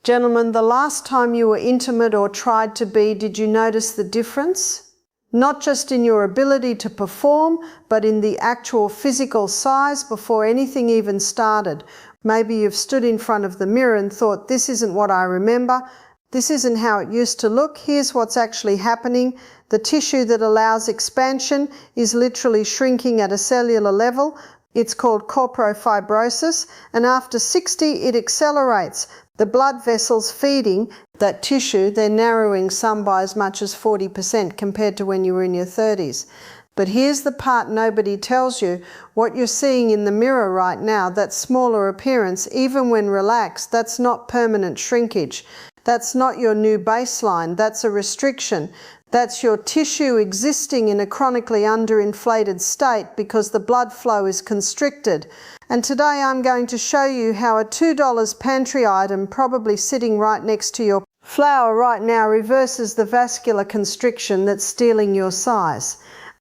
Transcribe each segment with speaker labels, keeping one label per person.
Speaker 1: Gentlemen, the last time you were intimate or tried to be, did you notice the difference? Not just in your ability to perform, but in the actual physical size before anything even started. Maybe you've stood in front of the mirror and thought, this isn't what I remember. This isn't how it used to look. Here's what's actually happening. The tissue that allows expansion is literally shrinking at a cellular level. It's called corporofibrosis, and after 60 it accelerates. The blood vessels feeding that tissue, they're narrowing some by as much as 40% compared to when you were in your 30s. But here's the part nobody tells you. What you're seeing in the mirror right now, that smaller appearance, even when relaxed, that's not permanent shrinkage. That's not your new baseline. That's a restriction. That's your tissue existing in a chronically underinflated state because the blood flow is constricted. And today I'm going to show you how a $2 pantry item probably sitting right next to your flower right now reverses the vascular constriction that's stealing your size.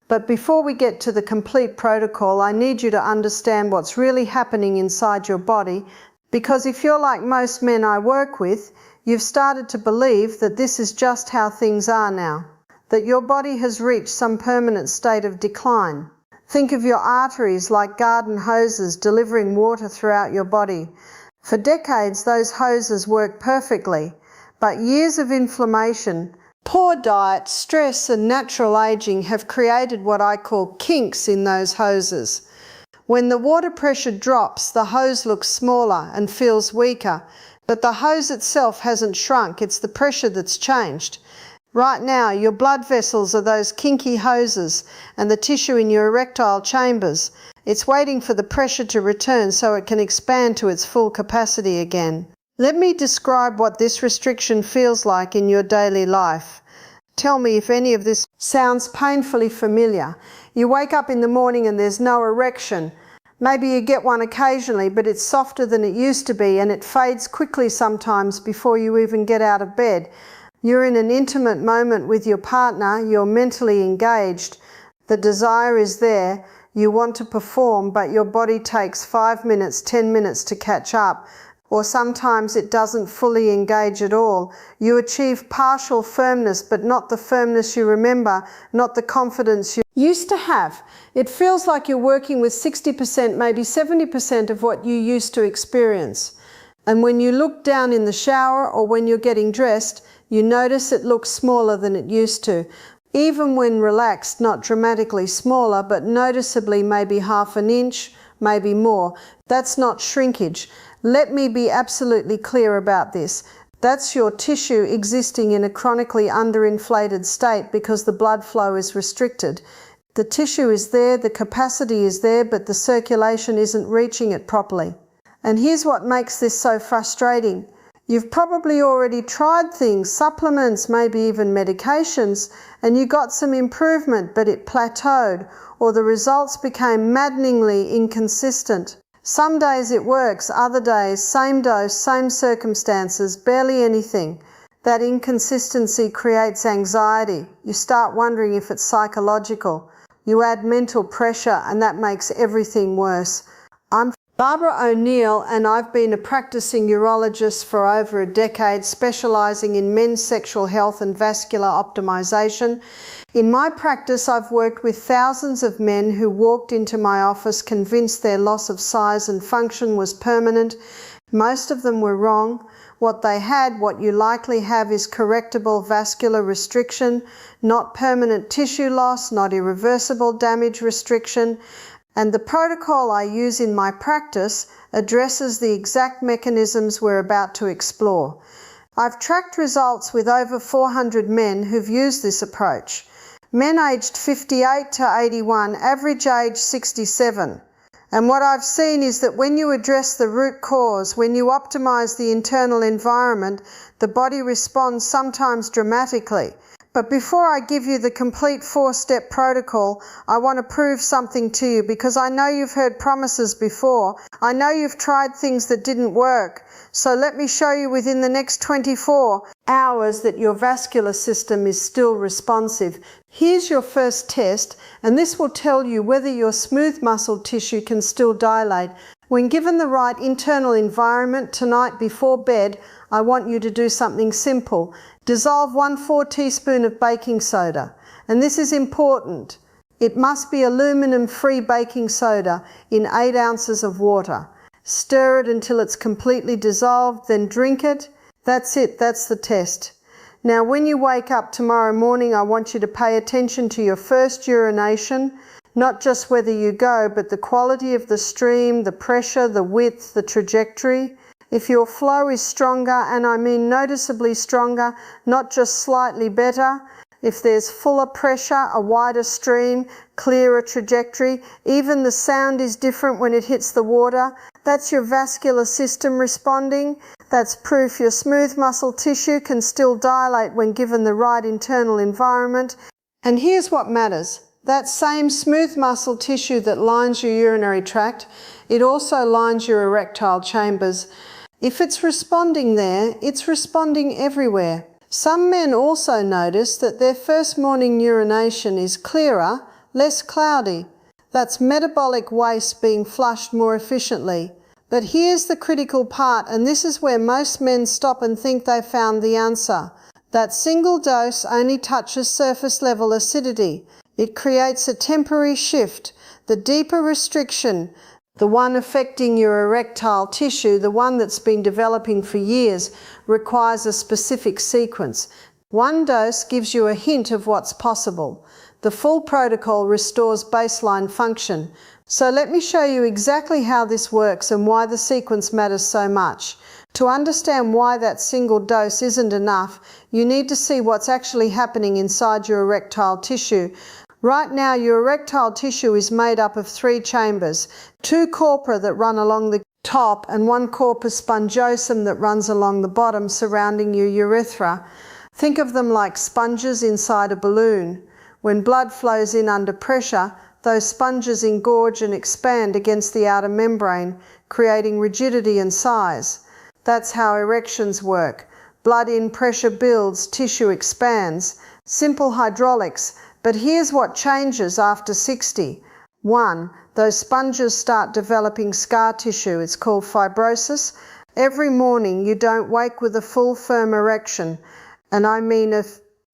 Speaker 1: But before we get to the complete protocol, I need you to understand what's really happening inside your body, because if you're like most men I work with, you've started to believe that this is just how things are now, that your body has reached some permanent state of decline. Think of your arteries like garden hoses delivering water throughout your body. For decades, those hoses work perfectly, but years of inflammation, poor diet, stress, and natural aging have created what I call kinks in those hoses. When the water pressure drops, the hose looks smaller and feels weaker, but the hose itself hasn't shrunk, it's the pressure that's changed. Right now, your blood vessels are those kinky hoses and the tissue in your erectile chambers. It's waiting for the pressure to return so it can expand to its full capacity again. Let me describe what this restriction feels like in your daily life. Tell me if any of this sounds painfully familiar. You wake up in the morning and there's no erection. Maybe you get one occasionally, but it's softer than it used to be and it fades quickly sometimes before you even get out of bed. You're in an intimate moment with your partner, you're mentally engaged, the desire is there, you want to perform, but your body takes 5 minutes, 10 minutes to catch up, or sometimes it doesn't fully engage at all. You achieve partial firmness, but not the firmness you remember, not the confidence you used to have. It feels like you're working with 60%, maybe 70% of what you used to experience. And when you look down in the shower or when you're getting dressed, you notice it looks smaller than it used to. Even when relaxed, not dramatically smaller, but noticeably maybe half an inch, maybe more. That's not shrinkage. Let me be absolutely clear about this. That's your tissue existing in a chronically underinflated state because the blood flow is restricted. The tissue is there, the capacity is there, but the circulation isn't reaching it properly. And here's what makes this so frustrating. You've probably already tried things, supplements, maybe even medications, and you got some improvement, but it plateaued, or the results became maddeningly inconsistent. Some days it works, other days, same dose, same circumstances, barely anything. That inconsistency creates anxiety. You start wondering if it's psychological. You add mental pressure, and that makes everything worse. I'm Barbara O'Neill, and I've been a practicing urologist for over a decade, specialising in men's sexual health and vascular optimisation. In my practice, I've worked with thousands of men who walked into my office convinced their loss of size and function was permanent. Most of them were wrong. What they had, what you likely have, is correctable vascular restriction, not permanent tissue loss, not irreversible damage restriction. And the protocol I use in my practice addresses the exact mechanisms we're about to explore. I've tracked results with over 400 men who've used this approach. Men aged 58 to 81, average age 67. And what I've seen is that when you address the root cause, when you optimize the internal environment, the body responds sometimes dramatically. But before I give you the complete 4-step protocol, I want to prove something to you because I know you've heard promises before. I know you've tried things that didn't work. So let me show you within the next 24 hours that your vascular system is still responsive. Here's your first test, and this will tell you whether your smooth muscle tissue can still dilate. When given the right internal environment tonight before bed, I want you to do something simple. Dissolve 1/4 teaspoon of baking soda. And this is important. It must be aluminum-free baking soda in 8 ounces of water. Stir it until it's completely dissolved, then drink it. That's it, that's the test. Now when you wake up tomorrow morning, I want you to pay attention to your first urination, not just whether you go, but the quality of the stream, the pressure, the width, the trajectory. If your flow is stronger, and I mean noticeably stronger, not just slightly better, if there's fuller pressure, a wider stream, clearer trajectory, even the sound is different when it hits the water, that's your vascular system responding. That's proof your smooth muscle tissue can still dilate when given the right internal environment. And here's what matters. That same smooth muscle tissue that lines your urinary tract, it also lines your erectile chambers. If it's responding there, it's responding everywhere. Some men also notice that their first morning urination is clearer, less cloudy. That's metabolic waste being flushed more efficiently. But here's the critical part, and this is where most men stop and think they found the answer. That single dose only touches surface level acidity. It creates a temporary shift. The deeper restriction, the one affecting your erectile tissue, the one that's been developing for years, requires a specific sequence. One dose gives you a hint of what's possible. The full protocol restores baseline function. So let me show you exactly how this works and why the sequence matters so much. To understand why that single dose isn't enough, you need to see what's actually happening inside your erectile tissue. Right now, your erectile tissue is made up of 3 chambers, 2 corpora that run along the top and 1 corpus spongiosum that runs along the bottom surrounding your urethra. Think of them like sponges inside a balloon. When blood flows in under pressure, those sponges engorge and expand against the outer membrane, creating rigidity and size. That's how erections work. Blood in, pressure builds, tissue expands. Simple hydraulics. But here's what changes after 60. 1. Those sponges start developing scar tissue. It's called fibrosis. Every morning you don't wake with a full firm erection, and I mean a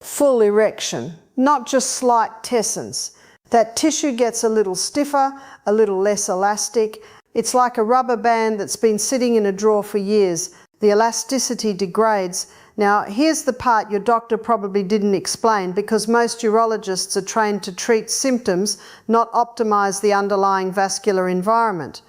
Speaker 1: full erection, not just slight tessence. That tissue gets a little stiffer, a little less elastic. It's like a rubber band that's been sitting in a drawer for years. The elasticity degrades. Now, here's the part your doctor probably didn't explain, because most urologists are trained to treat symptoms, not optimize the underlying vascular environment.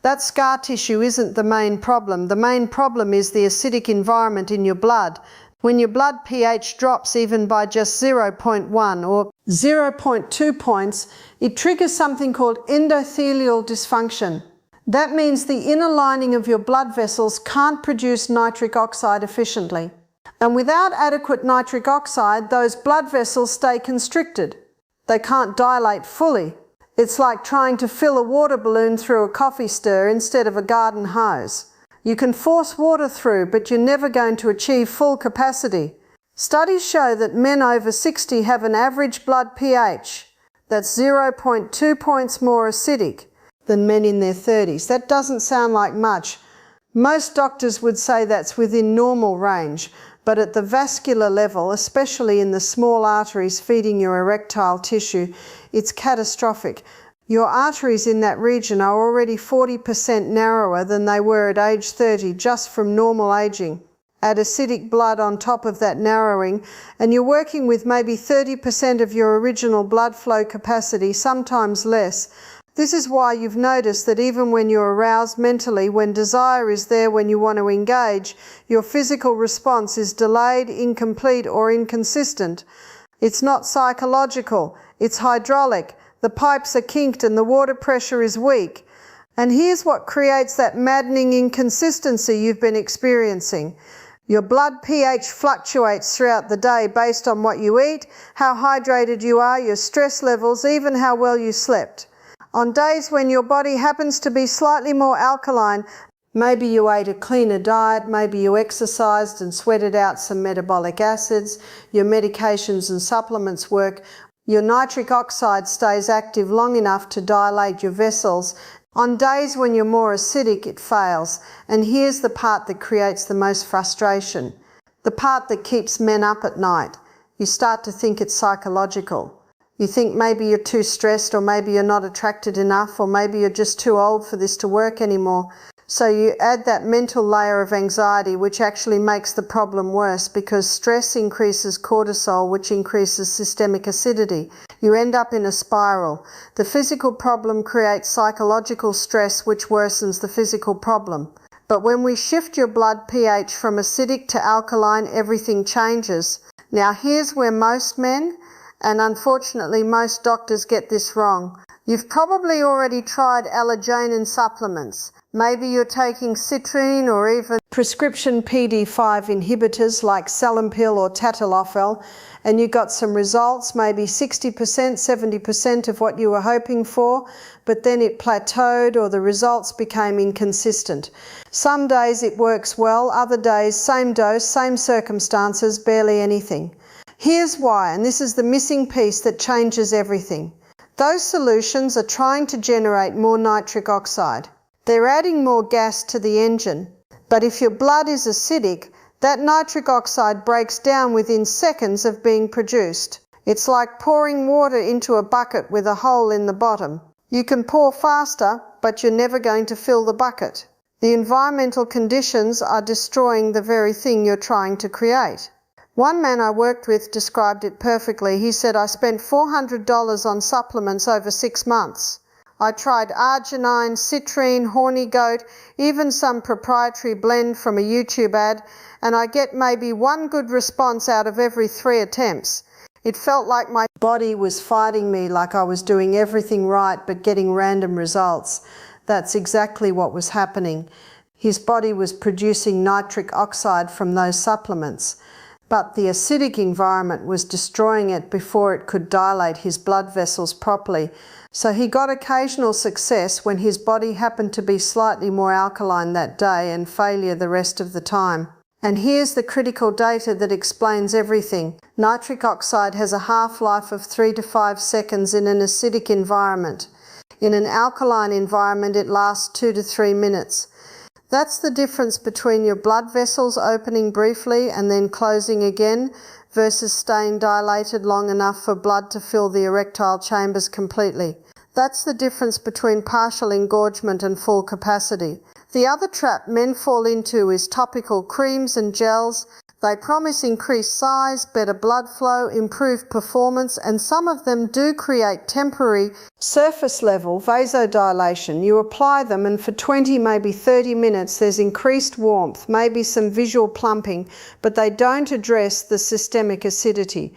Speaker 1: That scar tissue isn't the main problem. The main problem is the acidic environment in your blood. When your blood pH drops even by just 0.1 or 0.2 points, it triggers something called endothelial dysfunction. That means the inner lining of your blood vessels can't produce nitric oxide efficiently. And without adequate nitric oxide, those blood vessels stay constricted. They can't dilate fully. It's like trying to fill a water balloon through a coffee stir instead of a garden hose. You can force water through, but you're never going to achieve full capacity. Studies show that men over 60 have an average blood pH that's 0.2 points more acidic than men in their 30s. That doesn't sound like much. Most doctors would say that's within normal range, but at the vascular level, especially in the small arteries feeding your erectile tissue, it's catastrophic. Your arteries in that region are already 40% narrower than they were at age 30 just from normal aging. Add acidic blood on top of that narrowing, and you're working with maybe 30% of your original blood flow capacity, sometimes less. This is why you've noticed that even when you're aroused mentally, when desire is there, when you want to engage, your physical response is delayed, incomplete, or inconsistent. It's not psychological, it's hydraulic. The pipes are kinked and the water pressure is weak. And here's what creates that maddening inconsistency you've been experiencing. Your blood pH fluctuates throughout the day based on what you eat, how hydrated you are, your stress levels, even how well you slept. On days when your body happens to be slightly more alkaline, maybe you ate a cleaner diet, maybe you exercised and sweated out some metabolic acids, your medications and supplements work, your nitric oxide stays active long enough to dilate your vessels, On days when you're more acidic, it fails. And here's the part that creates the most frustration. The part that keeps men up at night. You start to think it's psychological. You think maybe you're too stressed, or maybe you're not attracted enough, or maybe you're just too old for this to work anymore. So you add that mental layer of anxiety, which actually makes the problem worse, because stress increases cortisol, which increases systemic acidity. You end up in a spiral. The physical problem creates psychological stress, which worsens the physical problem. But when we shift your blood pH from acidic to alkaline, everything changes. Now here's where most men, and unfortunately most doctors, get this wrong. You've probably already tried allergen supplements. Maybe you're taking citrine or even prescription PD5 inhibitors like Selampil or Tadalafil, and you got some results, maybe 60%, 70% of what you were hoping for, but then it plateaued or the results became inconsistent. Some days it works well, other days same dose, same circumstances, barely anything. Here's why, and this is the missing piece that changes everything. Those solutions are trying to generate more nitric oxide. They're adding more gas to the engine. But if your blood is acidic, that nitric oxide breaks down within seconds of being produced. It's like pouring water into a bucket with a hole in the bottom. You can pour faster, but you're never going to fill the bucket. The environmental conditions are destroying the very thing you're trying to create. One man I worked with described it perfectly. He said, "I spent $400 on supplements over 6 months. I tried arginine, citrine, horny goat, even some proprietary blend from a YouTube ad, and I get maybe one good response out of every 3 attempts. It felt like my body was fighting me, like I was doing everything right but getting random results." That's exactly what was happening. His body was producing nitric oxide from those supplements, but the acidic environment was destroying it before it could dilate his blood vessels properly. So he got occasional success when his body happened to be slightly more alkaline that day, and failure the rest of the time. And here's the critical data that explains everything. Nitric oxide has a half-life of 3 to 5 seconds in an acidic environment. In an alkaline environment, it lasts 2 to 3 minutes. That's the difference between your blood vessels opening briefly and then closing again, versus staying dilated long enough for blood to fill the erectile chambers completely. That's the difference between partial engorgement and full capacity. The other trap men fall into is topical creams and gels. They promise increased size, better blood flow, improved performance, and some of them do create temporary surface level vasodilation. You apply them and for 20, maybe 30 minutes there's increased warmth, maybe some visual plumping, but they don't address the systemic acidity.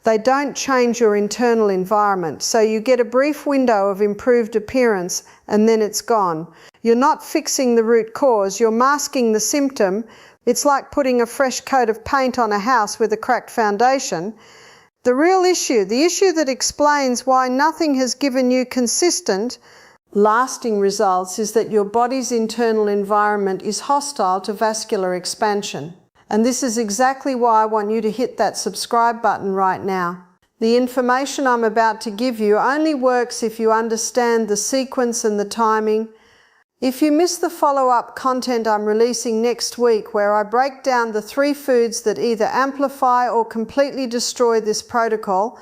Speaker 1: They don't change your internal environment, so you get a brief window of improved appearance and then it's gone. You're not fixing the root cause, you're masking the symptom. It's like putting a fresh coat of paint on a house with a cracked foundation. The real issue, the issue that explains why nothing has given you consistent, lasting results, is that your body's internal environment is hostile to vascular expansion. And this is exactly why I want you to hit that subscribe button right now. The information I'm about to give you only works if you understand the sequence and the timing. If you miss the follow-up content I'm releasing next week, where I break down the 3 foods that either amplify or completely destroy this protocol,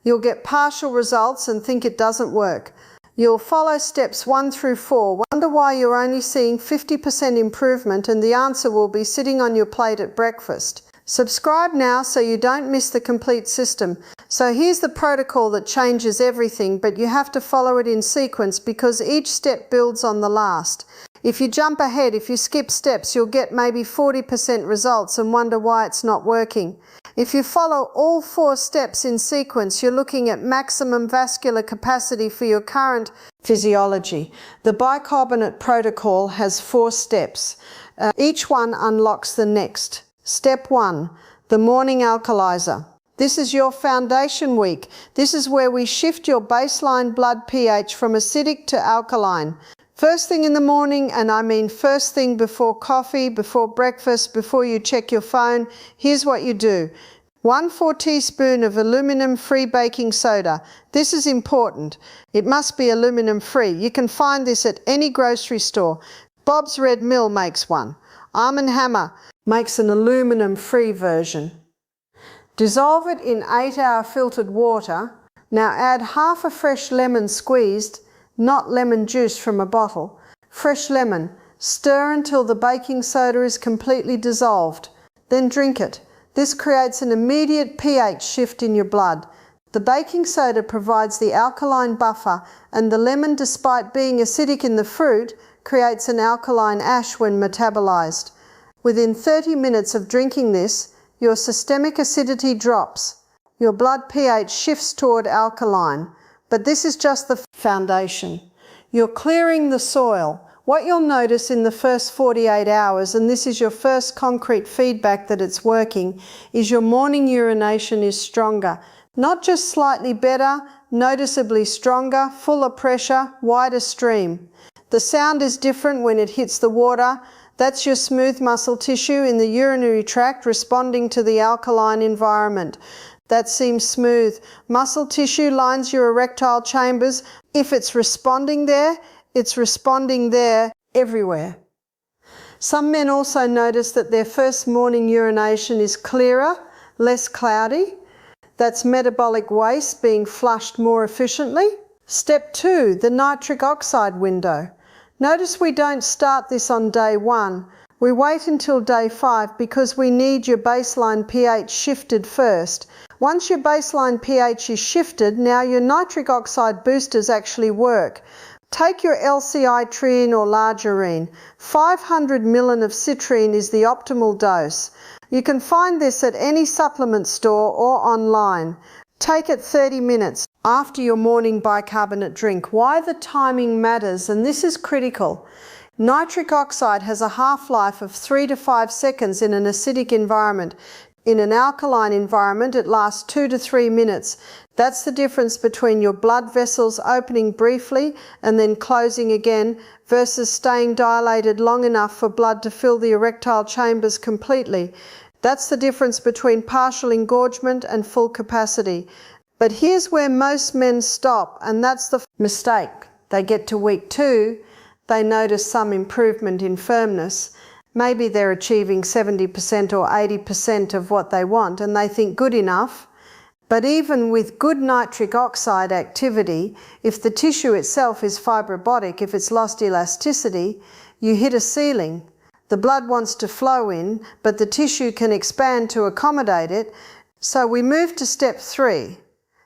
Speaker 1: you'll get partial results and think it doesn't work. You'll follow steps 1 through 4, wonder why you're only seeing 50% improvement, and the answer will be sitting on your plate at breakfast. Subscribe now so you don't miss the complete system. So here's the protocol that changes everything, but you have to follow it in sequence because each step builds on the last. If you jump ahead, if you skip steps, you'll get maybe 40% results and wonder why it's not working. If you follow all 4 steps in sequence, you're looking at maximum vascular capacity for your current physiology. The bicarbonate protocol has 4 steps. Each one unlocks the next. Step 1, the morning alkalizer. This is your foundation week. This is where we shift your baseline blood pH from acidic to alkaline. First thing in the morning, and I mean first thing before coffee, before breakfast, before you check your phone, here's what you do. 1/4 teaspoon of aluminum-free baking soda. This is important. It must be aluminum-free. You can find this at any grocery store. Bob's Red Mill makes one. Arm & Hammer makes an aluminum-free version. Dissolve it in 8-hour filtered water. Now add half a fresh lemon squeezed, not lemon juice from a bottle. Fresh lemon. Stir until the baking soda is completely dissolved. Then drink it. This creates an immediate pH shift in your blood. The baking soda provides the alkaline buffer, and the lemon, despite being acidic in the fruit, creates an alkaline ash when metabolized. Within 30 minutes of drinking this, your systemic acidity drops. Your blood pH shifts toward alkaline. But this is just the foundation. You're clearing the soil. What you'll notice in the first 48 hours, and this is your first concrete feedback that it's working, is your morning urination is stronger. Not just slightly better, noticeably stronger, fuller pressure, wider stream. The sound is different when it hits the water. That's your smooth muscle tissue in the urinary tract responding to the alkaline environment. That seems smooth. Muscle tissue lines your erectile chambers. If it's responding there, it's responding there everywhere. Some men also notice that their first morning urination is clearer, less cloudy. That's metabolic waste being flushed more efficiently. Step 2, the nitric oxide window. Notice we don't start this on day 1. We wait until day 5 because we need your baseline pH shifted first. Once your baseline pH is shifted, now your nitric oxide boosters actually work. Take your LCI triene or largurine. 500 ml of citrine is the optimal dose. You can find this at any supplement store or online. Take it 30 minutes after your morning bicarbonate drink. Why the timing matters, and this is critical. Nitric oxide has a half-life of 3 to 5 seconds in an acidic environment. In an alkaline environment, it lasts 2 to 3 minutes. That's the difference between your blood vessels opening briefly and then closing again versus staying dilated long enough for blood to fill the erectile chambers completely. That's the difference between partial engorgement and full capacity. But here's where most men stop, and that's the mistake. They get to week 2, they notice some improvement in firmness. Maybe they're achieving 70% or 80% of what they want, and they think good enough. But even with good nitric oxide activity, if the tissue itself is fibrotic, if it's lost elasticity, you hit a ceiling. The blood wants to flow in, but the tissue can expand to accommodate it. So we move to step 3.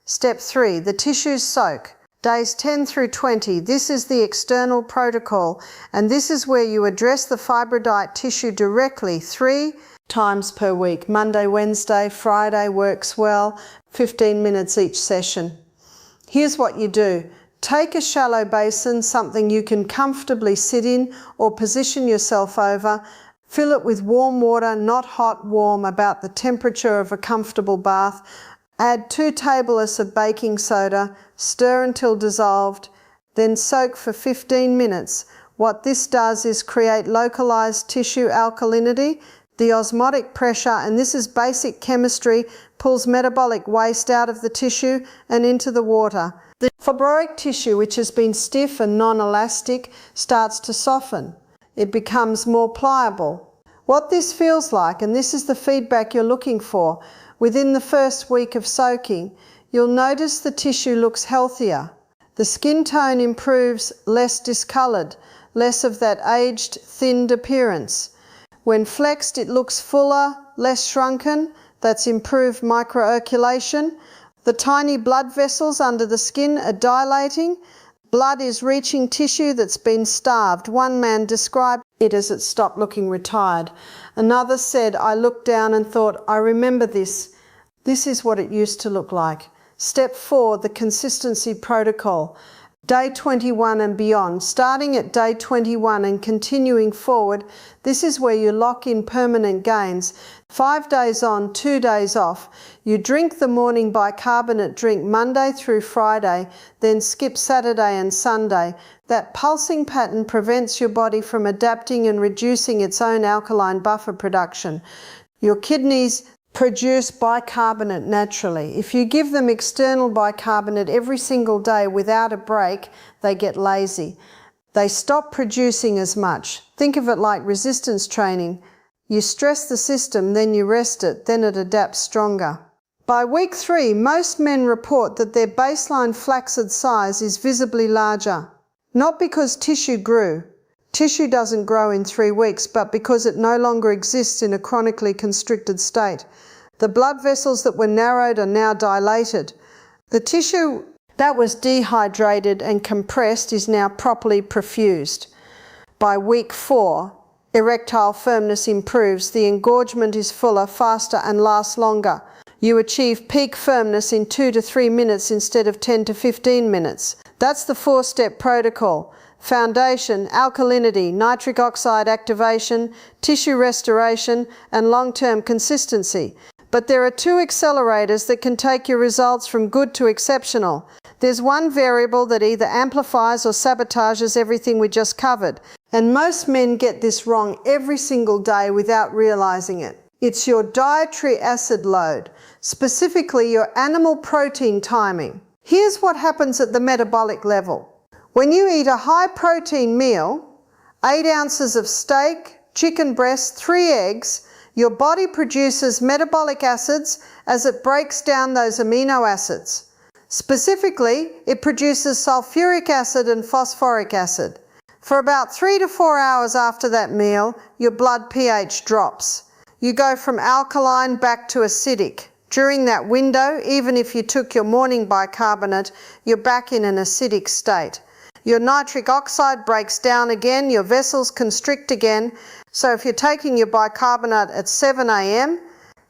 Speaker 1: Step 3, the tissues soak. Days 10 through 20, this is the external protocol, and this is where you address the fibrodite tissue directly 3 times per week. Monday, Wednesday, Friday works well, 15 minutes each session. Here's what you do. Take a shallow basin, something you can comfortably sit in or position yourself over. Fill it with warm water, not hot, warm, about the temperature of a comfortable bath. Add 2 tablespoons of baking soda, stir until dissolved, then soak for 15 minutes. What this does is create localized tissue alkalinity. The osmotic pressure, and this is basic chemistry, pulls metabolic waste out of the tissue and into the water. The fibrotic tissue, which has been stiff and non-elastic, starts to soften. It becomes more pliable. What this feels like, and this is the feedback you're looking for, within the first week of soaking, you'll notice the tissue looks healthier. The skin tone improves, less discoloured, less of that aged, thinned appearance. When flexed, it looks fuller, less shrunken. That's improved microcirculation. The tiny blood vessels under the skin are dilating. Blood is reaching tissue that's been starved. One man described it as it stopped looking retired. Another said, I looked down and thought, I remember this. This is what it used to look like. Step 4, the consistency protocol. Day 21 and beyond. Starting at day 21 and continuing forward, this is where you lock in permanent gains. 5 days on, 2 days off. You drink the morning bicarbonate drink Monday through Friday, then skip Saturday and Sunday. That pulsing pattern prevents your body from adapting and reducing its own alkaline buffer production. Your kidneys produce bicarbonate naturally. If you give them external bicarbonate every single day without a break, they get lazy. They stop producing as much. Think of it like resistance training. You stress the system, then you rest it, then it adapts stronger. By week 3, most men report that their baseline flaccid size is visibly larger. Not because tissue grew. Tissue doesn't grow in 3 weeks, but because it no longer exists in a chronically constricted state. The blood vessels that were narrowed are now dilated. The tissue that was dehydrated and compressed is now properly perfused. By week 4, erectile firmness improves, the engorgement is fuller, faster and lasts longer. You achieve peak firmness in 2 to 3 minutes instead of 10 to 15 minutes. That's the 4-step protocol. Foundation, alkalinity, nitric oxide activation, tissue restoration and long-term consistency. But there are 2 accelerators that can take your results from good to exceptional. There's one variable that either amplifies or sabotages everything we just covered. And most men get this wrong every single day without realizing it. It's your dietary acid load, specifically your animal protein timing. Here's what happens at the metabolic level. When you eat a high-protein meal, 8 ounces of steak, chicken breast, 3 eggs, your body produces metabolic acids as it breaks down those amino acids. Specifically, it produces sulfuric acid and phosphoric acid. For about 3 to 4 hours after that meal, your blood pH drops. You go from alkaline back to acidic. During that window, even if you took your morning bicarbonate, you're back in an acidic state. Your nitric oxide breaks down again, your vessels constrict again. So if you're taking your bicarbonate at 7 a.m.,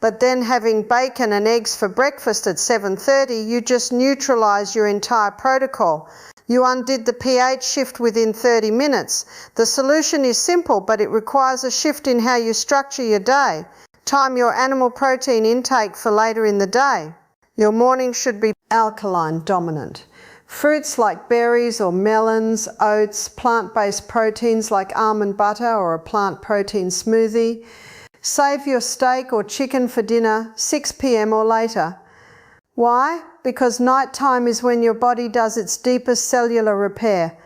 Speaker 1: but then having bacon and eggs for breakfast at 7:30, you just neutralize your entire protocol. You undid the pH shift within 30 minutes. The solution is simple, but it requires a shift in how you structure your day. Time your animal protein intake for later in the day. Your morning should be alkaline dominant. Fruits like berries or melons, oats, plant-based proteins like almond butter or a plant protein smoothie. Save your steak or chicken for dinner 6 p.m. or later. Why? Because nighttime is when your body does its deepest cellular repair.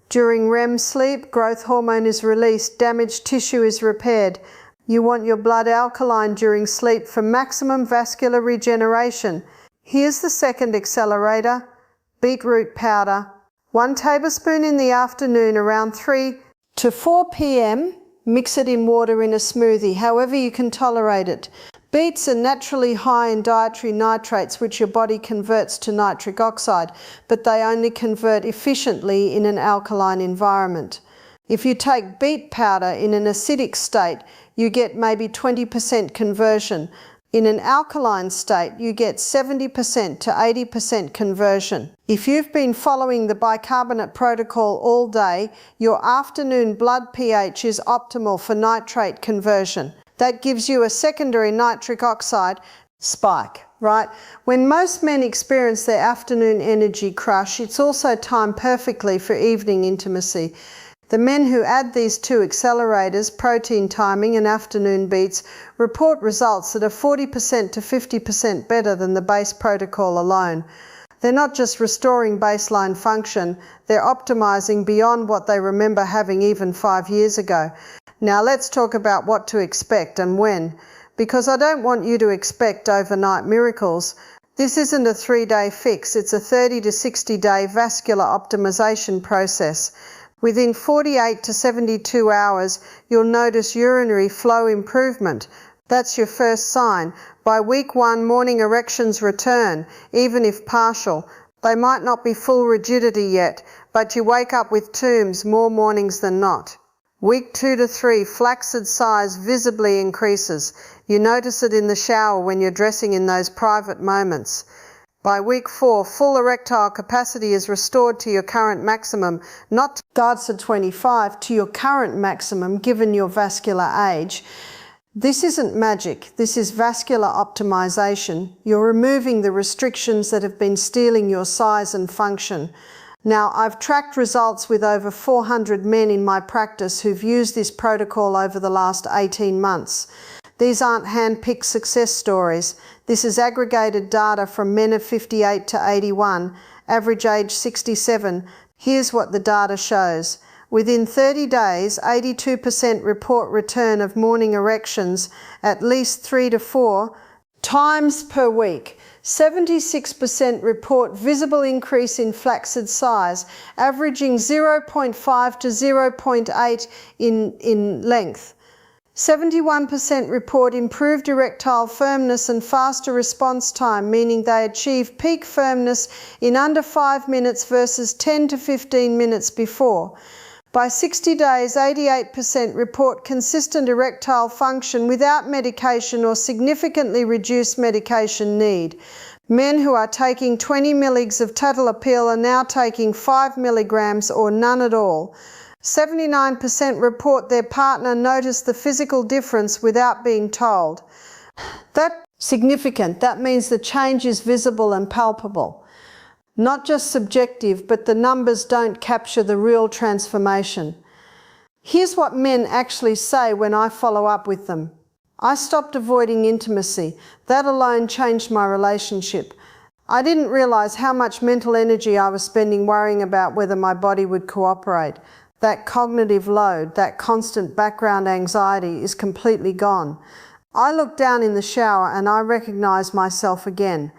Speaker 1: During REM sleep, growth hormone is released, damaged tissue is repaired. You want your blood alkaline during sleep for maximum vascular regeneration. Here's the second accelerator. Beetroot powder. 1 tablespoon in the afternoon around 3 to 4 p.m. Mix it in water in a smoothie, however you can tolerate it. Beets are naturally high in dietary nitrates, which your body converts to nitric oxide, but they only convert efficiently in an alkaline environment. If you take beet powder in an acidic state, you get maybe 20% conversion. In an alkaline state, you get 70% to 80% conversion. If you've been following the bicarbonate protocol all day, your afternoon blood pH is optimal for nitrate conversion. That gives you a secondary nitric oxide spike, right? When most men experience their afternoon energy crush, it's also timed perfectly for evening intimacy. The men who add these 2 accelerators, protein timing and afternoon beats, report results that are 40% to 50% better than the base protocol alone. They're not just restoring baseline function, they're optimizing beyond what they remember having even 5 years ago. Now let's talk about what to expect and when, because I don't want you to expect overnight miracles. This isn't a 3-day fix, it's a 30 to 60-day vascular optimization process. Within 48 to 72 hours, you'll notice urinary flow improvement. That's your first sign. By week 1, morning erections return, even if partial. They might not be full rigidity yet, but you wake up with tombs more mornings than not. Week 2 to 3, flaccid size visibly increases. You notice it in the shower when you're dressing in those private moments. By week 4, full erectile capacity is restored to your current maximum, not starts at 25, to your current maximum given your vascular age. This isn't magic, this is vascular optimization. You're removing the restrictions that have been stealing your size and function. Now, I've tracked results with over 400 men in my practice who've used this protocol over the last 18 months. These aren't hand-picked success stories. This is aggregated data from men of 58 to 81, average age 67. Here's what the data shows. Within 30 days, 82% report return of morning erections at least 3 to 4 times per week. 76% report visible increase in flaccid size, averaging 0.5 to 0.8 in length. 71% report improved erectile firmness and faster response time, meaning they achieve peak firmness in under 5 minutes versus 10 to 15 minutes before. By 60 days, 88% report consistent erectile function without medication or significantly reduced medication need. Men who are taking 20 mg of Tadalafil are now taking 5 mg or none at all. 79% report their partner noticed the physical difference without being told. That's significant. That means the change is visible and palpable. Not just subjective, but the numbers don't capture the real transformation. Here's what men actually say when I follow up with them. I stopped avoiding intimacy. That alone changed my relationship. I didn't realize how much mental energy I was spending worrying about whether my body would cooperate. That cognitive load, that constant background anxiety is completely gone. I looked down in the shower and I recognized myself again.